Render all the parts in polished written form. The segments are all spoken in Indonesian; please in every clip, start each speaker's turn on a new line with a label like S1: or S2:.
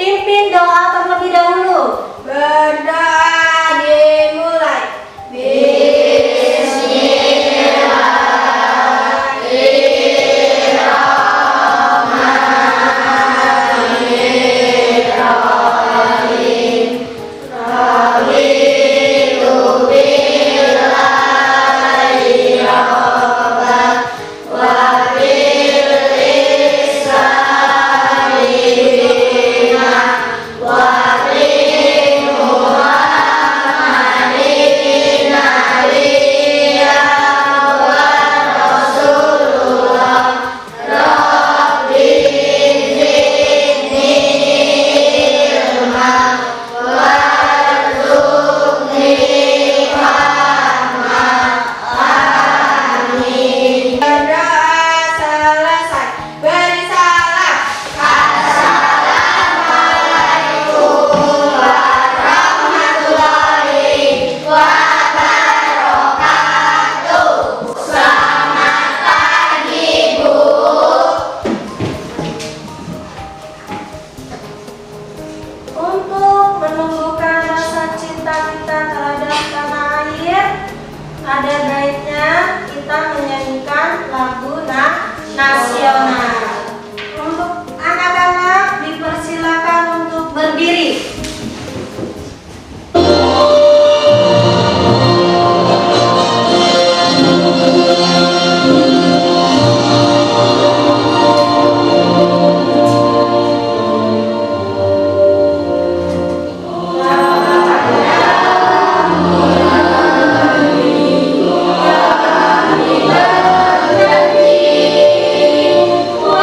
S1: pimpin doa terlebih dahulu.
S2: Berdoa dimulai.
S1: Untuk menumbuhkan rasa cinta kita terhadap tanah air, ada baiknya kita menyanyikan lagu nasional. Untuk anak-anak dipersilakan untuk berdiri.
S2: Wa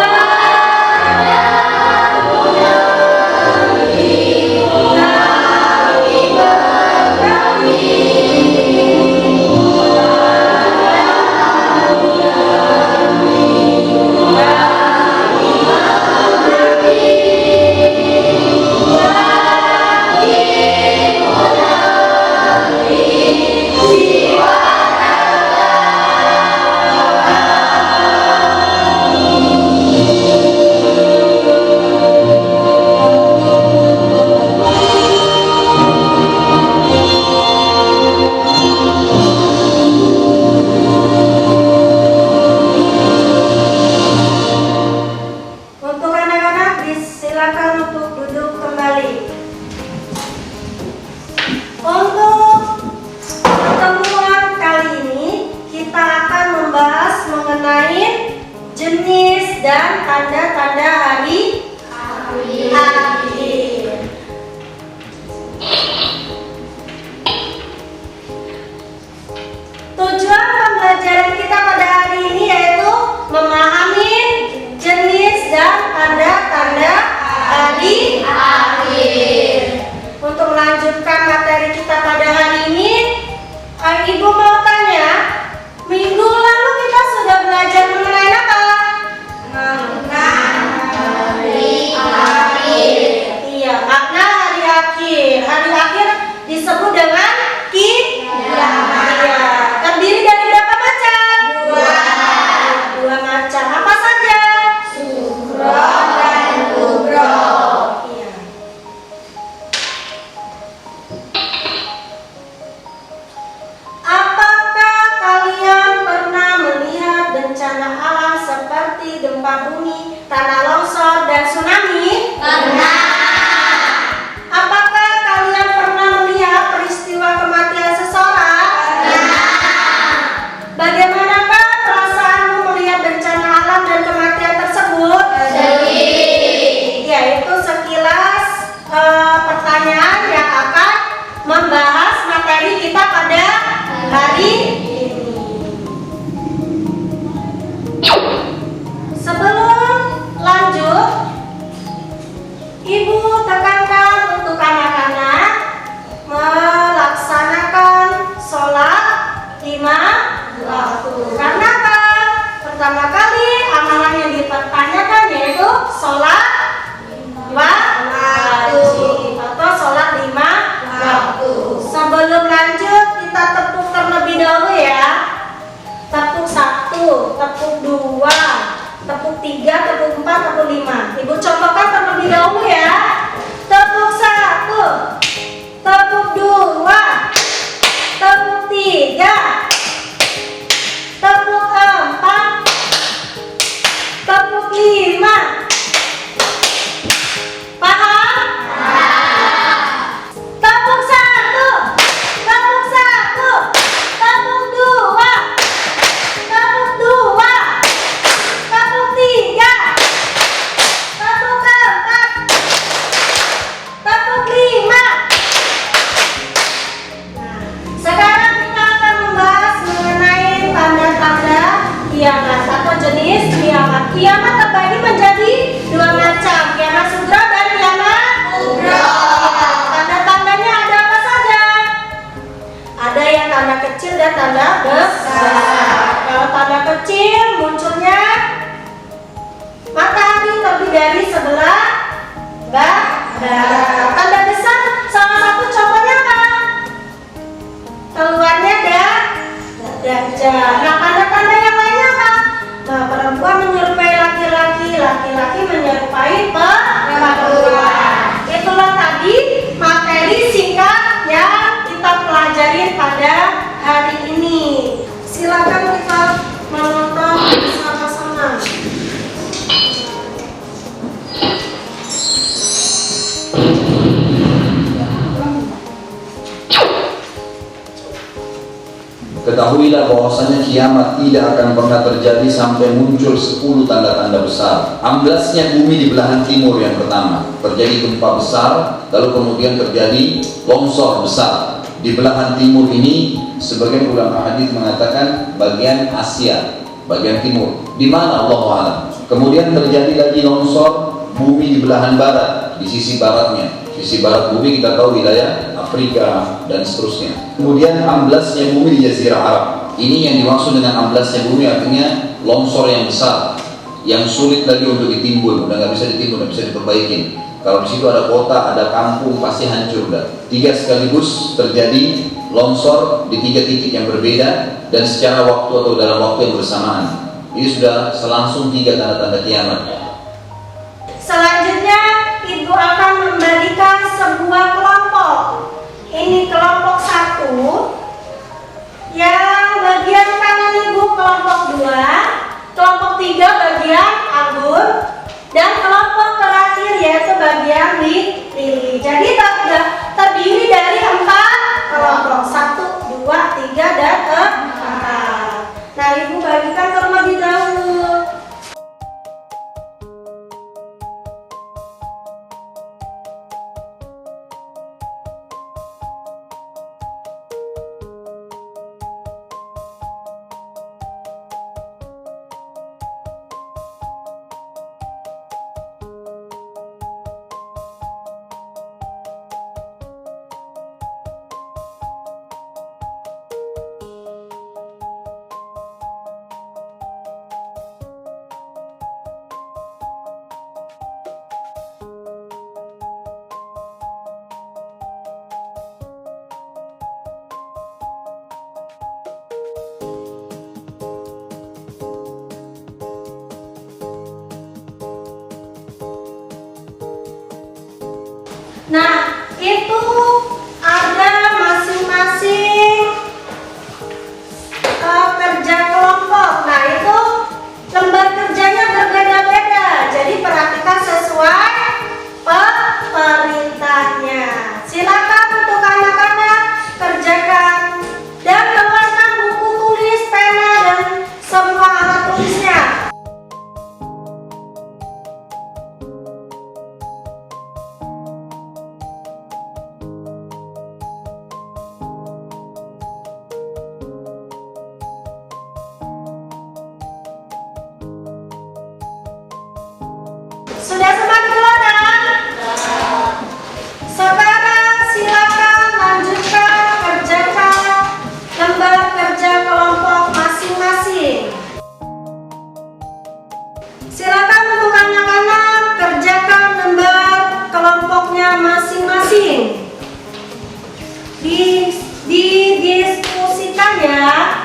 S3: ketahuilah bahwasanya kiamat tidak akan pernah terjadi sampai muncul 10 tanda-tanda besar. Amblasnya bumi di belahan timur yang pertama, terjadi gempa besar, lalu kemudian terjadi longsor besar. Di belahan timur ini, sebagian ulama hadis mengatakan bagian Asia, bagian timur. Di mana Allahu a'lam. Kemudian terjadi lagi longsor bumi di belahan barat, di sisi baratnya. Sisi barat bumi kita tahu wilayah Afrika dan seterusnya. Kemudian amblasnya bumi di Jazirah Arab. Ini yang dimaksud dengan amblasnya bumi, artinya longsor yang besar, yang sulit lagi untuk ditimbun, udah nggak bisa ditimbun, nggak bisa diperbaiki. Kalau di situ ada kota, ada kampung, pasti hancur dah. 3 sekaligus terjadi longsor di 3 titik yang berbeda dan secara waktu atau dalam waktu yang bersamaan. Ini sudah selangsung 3 tanda-tanda kiamat.
S1: Selanjutnya ibu akan membagikan sebuah kelompok. Ini kelompok 1, yang bagian kanan ibu kelompok 2, kelompok 3 bagian anggur, dan kelompok terakhir yaitu bagian lili. Jadi terdiri dari 4 kelompok, 1, 2, 3, dan 4. Nah, ibu bagikan terlebih dahulu. Nah, itu ada masing-masing kerja kelompok. Nah, itu lembar kerjanya berbeda-beda. Jadi perhatikan sesuai perintahnya. Silakan untuk anak-anak kerjakan dan keluarkan buku tulis, pena, dan semua alat tulisnya. Sudah semua keluarkan? Sekarang silakan lanjutkan kerjakan lembar kerja kelompok masing-masing. Silakan untuk anak-anak kerjakan lembar kelompoknya masing-masing. Didiskusikan ya.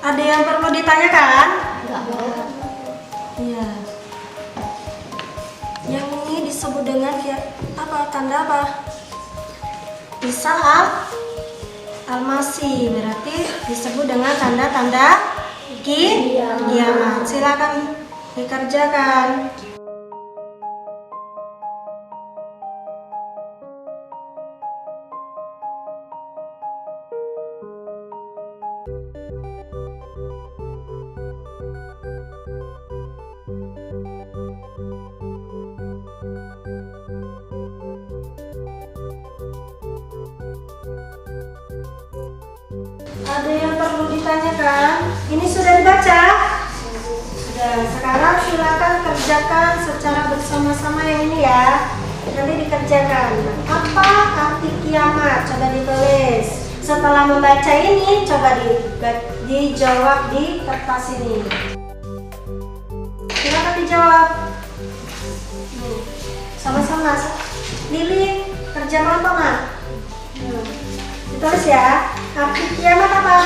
S1: Ada yang perlu ditanyakan? Iya. Yang ini disebut dengan apa? Tanda apa? Bisa almasi, berarti disebut dengan tanda-tanda kiamat. Silakan dikerjakan. Ada yang perlu ditanyakan? Ini sudah dibaca? Sudah. Sekarang silakan kerjakan secara bersama-sama yang ini ya. Nanti dikerjakan. Apa arti kiamat? Coba ditulis. Setelah membaca ini, coba dijawab di kertas ini. Silakan dijawab. Sama-sama. Lili, kerja kelompokan. Ditulis ya. Arti kiamat apa?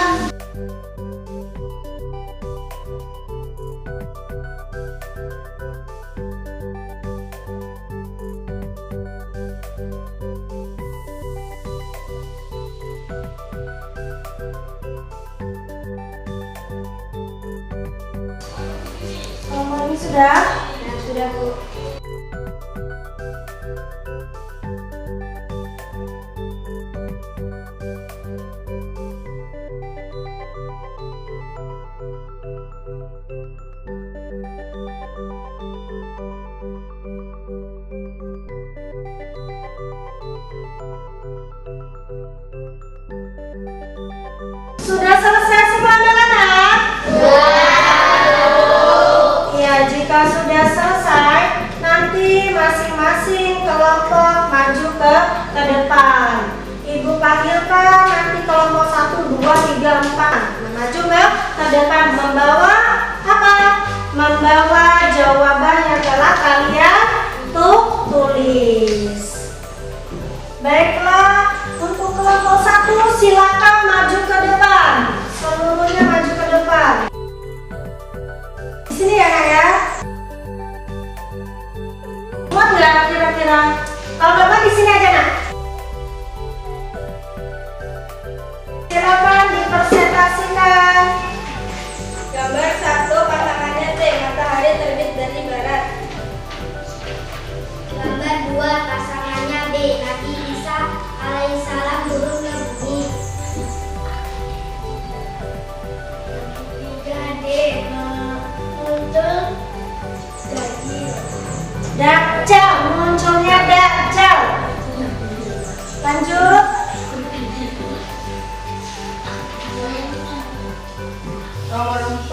S1: Ini sudah?
S2: Ya, sudah Bu.
S1: Sudah selesai semua anak-anak? Ya, jika sudah selesai, nanti masing-masing kelompok maju ke depan. Ibu panggilkan nanti kelompok 1, 2, 3, 4. Maju ke depan membawa apa? Membawa jawaban yang telah kalian tulis. Baiklah, untuk kelompok 1 silakan maju ke depan. Seluruhnya maju ke depan. Di sini ya Kak ya. Muat nggak kira-kira? Kalau nggak di sini aja Nak. Silakan dipresentasikan.
S2: Gambar 1 pasangannya T, matahari terbit dari barat.
S4: Gambar 2 pasangannya B, Nabi Isa alaihissalam turun ke bumi. 3D muncul
S1: Dajjal, munculnya Dajjal. Lanjut.
S2: Nomor 4,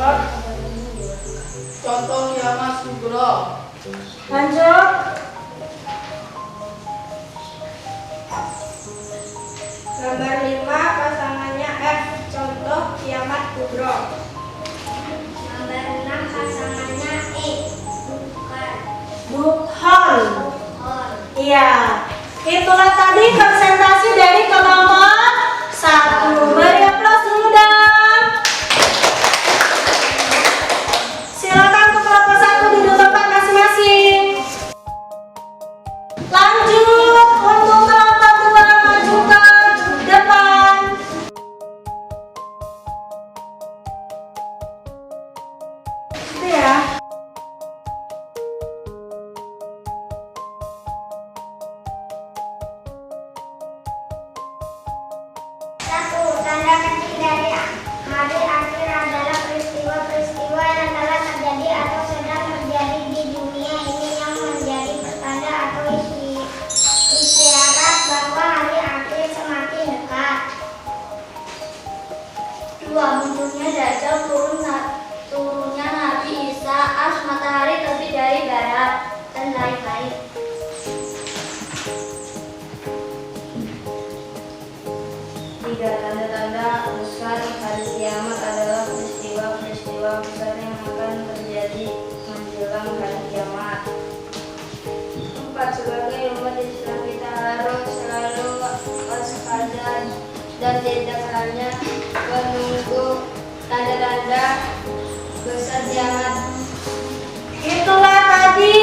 S2: contoh kiamat kubro.
S1: Lanjut.
S2: Gambar 5 pasangannya F, contoh kiamat kubro.
S4: Gambar 6 pasangannya E, bukan
S1: Dukhon.
S4: Hor.
S1: Iya. Itulah tadi presentasi dari kelompok 1. Beri aplaus dulu dong. Silakan ke kelompok 1 duduk tempat masing-masing. Lanjut untuk kelompok 2 maju ke depan. Itu ya.
S4: Satu, tanda kecil dari hari akhir adalah peristiwa-peristiwa yang telah terjadi atau sedang terjadi di dunia ini yang menjadi pertanda atau isyarat bahwa hari akhir semakin dekat. Dua, munculnya Dajjal, turunnya Nabi Isa, as matahari terbit dari barat, dan lain-lain.
S2: Tiga, tanda-tanda besar hari kiamat adalah peristiwa-peristiwa besar yang akan terjadi menjelang hari kiamat. 4, sebagai umat Islam kita harus selalu waspada dan tidak hanya menunggu tanda-tanda besar kiamat.
S1: Itulah tadi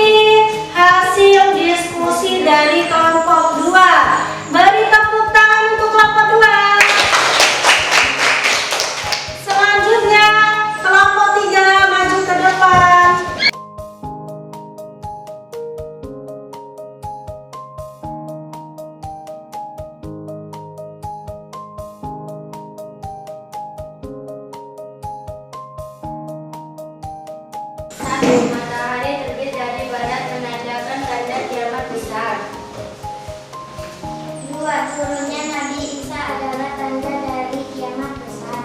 S1: hasil diskusi dari kelompok 2. Beri tepuk tangan untuk kelompok 2. Selanjutnya kelompok 3 maju ke depan.
S4: Satu, matahari terbit dari barat menandakan tanda kiamat besar. Dua, turunnya Nabi Isa adalah tanda dari kiamat besar.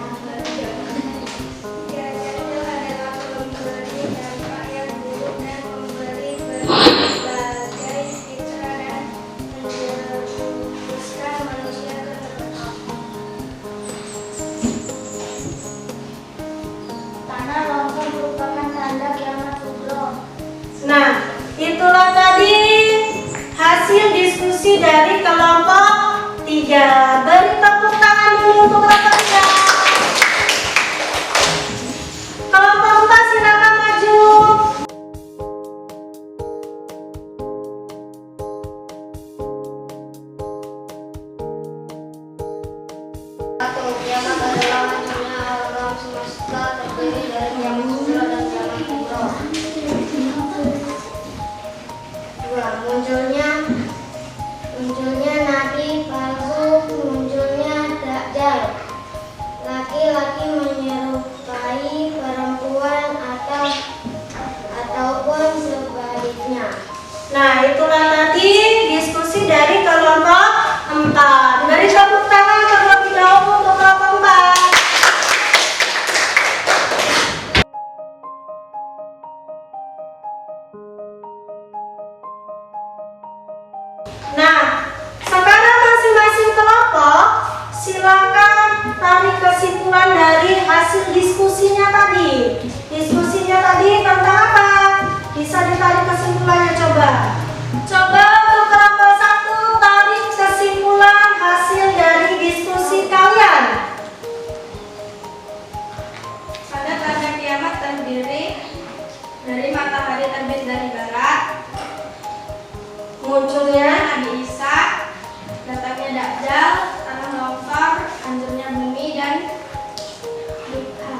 S2: Dajjal adalah pemberi dampak yang buruk dan memberi berbagai fitnah dan menjerumuskan manusia ke neraka.
S4: Tanah longsor merupakan tanda kiamat kubro.
S1: Nah, itulah tadi diskusi dari kelompok 3. Beri tepuk tangan dulu untuk rekannya. Kelompok 4 silakan maju.
S2: Kiamat adalah hancurnya alam semesta, terdiri dari kiamat sugra dan kiamat kubra. 2. Munculnya nabi palsu, munculnya dajjal. Laki-laki menyerupai perempuan ataupun sebaliknya.
S1: Nah, itulah tadi diskusi dari kelompok 4. Beri tepuk tangan terlebih dahulu untuk kelompok 4. Nah, sekarang masing-masing kelompok silakan tarik kesimpulan dari hasil diskusinya tadi. Diskusinya tadi tentang apa? Bisa ditarik kesimpulannya coba. Coba untuk kelompok 1 tarik kesimpulan hasil dari diskusi kalian.
S2: Tanda kiamat terdiri dari matahari terbit dari barat,
S1: Munculnya
S2: Nabi Isa, datangnya Dajjal, tanah longsor, hancurnya bumi dan duka.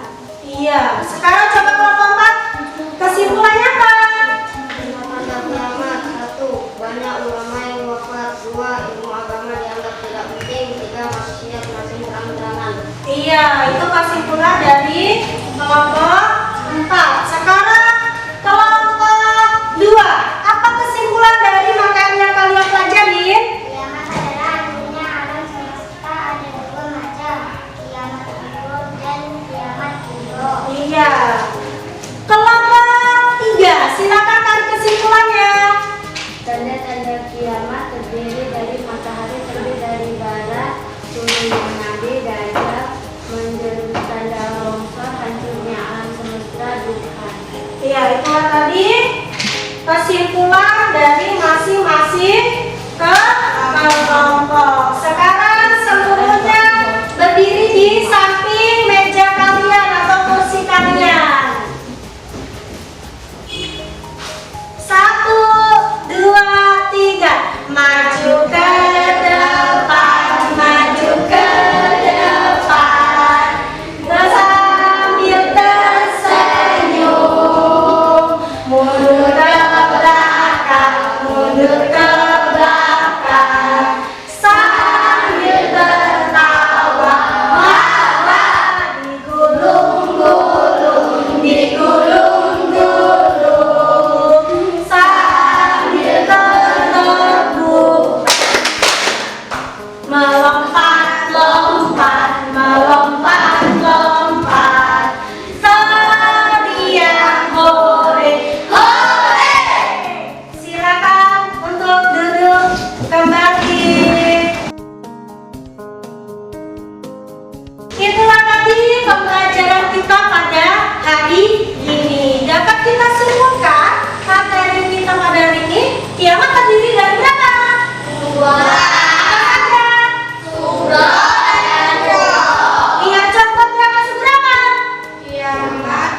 S1: iya. Sekarang coba kelompok 4 kesimpulannya apa?
S2: Tanda kiamat 1. Banyak ulama yang wafat. 2. Ilmu agama dianggap tidak penting. 3. Manusia masing terang-terangan.
S1: Iya, itu kesimpulan dari kelompok 4. Sekarang kelompok 2. Apa kesimpulan dari materi yang kalian pelajarin?
S4: Kiamat adalah hancurnya alam semesta, ada 2 macam, kiamat kubro dan kiamat kubro.
S1: Iya. Kelompok 3, silakan tarik kesimpulannya.
S2: Tanda-tanda kiamat terdiri dari matahari terbit dari barat, turunnya Nabi Dajjal, menjadi tanda longsor, hancurnya alam semesta, duka.
S1: Iya, itulah tadi kesimpulan dari masing-masing kelompok. Sekarang seluruhnya berdiri di samping meja kalian atau kursi kalian. 1, 2, 3. Maju ke depan, maju ke depan, sambil tersenyum. Mundur ke belakang, mundur ke belakang, sambil tertawa. Wah, wah, digulung-gulung, digulung-gulung, sambil terlebur. Melompat-lompat, melompat-lompat, teriak hore, hore. Silakan untuk duduk kembali. Itulah tadi pembelajaran kita pada hari ini. Dapat kita simpulkan materi kita pada hari ini, kiamat terdiri dari berapa? 2. Iya, contohnya masuk berapa?
S2: Kiamat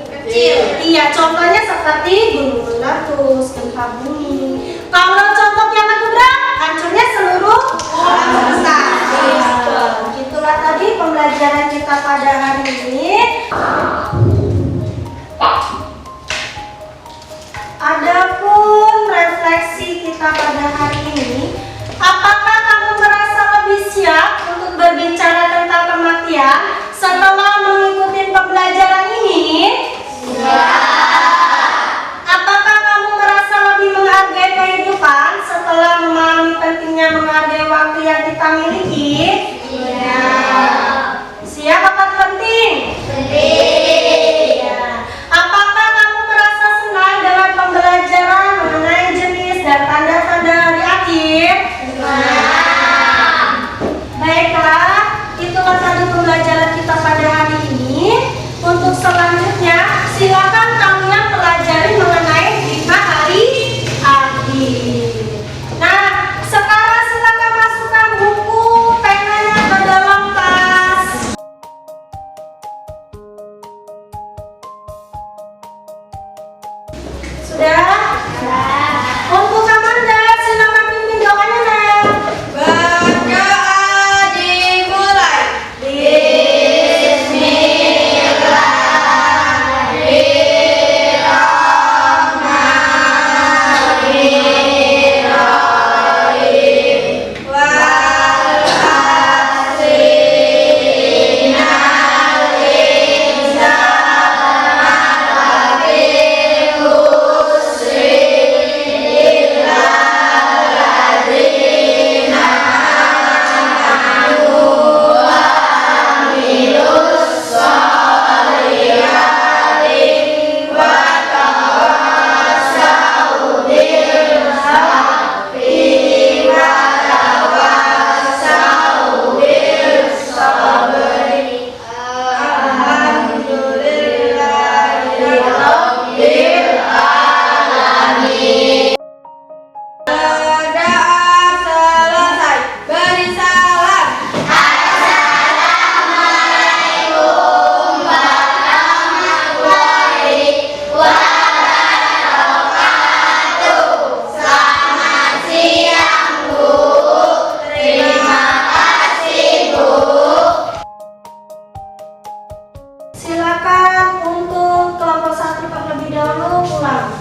S1: Kecil. Iya, contohnya seperti gunung meletus, gempa bumi. Kalau contoh kiamat kubra, hancurnya seluruh alam semesta. Itulah tadi pembelajaran kita pada hari ini. Adapun refleksi kita pada hari ini, apakah kamu merasa lebih siap untuk berbicara tentang kematian setelah mengikuti pembelajaran ini? Ya. Apakah kamu merasa lebih menghargai kehidupan setelah memahami pentingnya menghargai waktu yang kita miliki? Iya. Siap apa penting? Silakan untuk kelompok 1 terlebih dahulu pulang.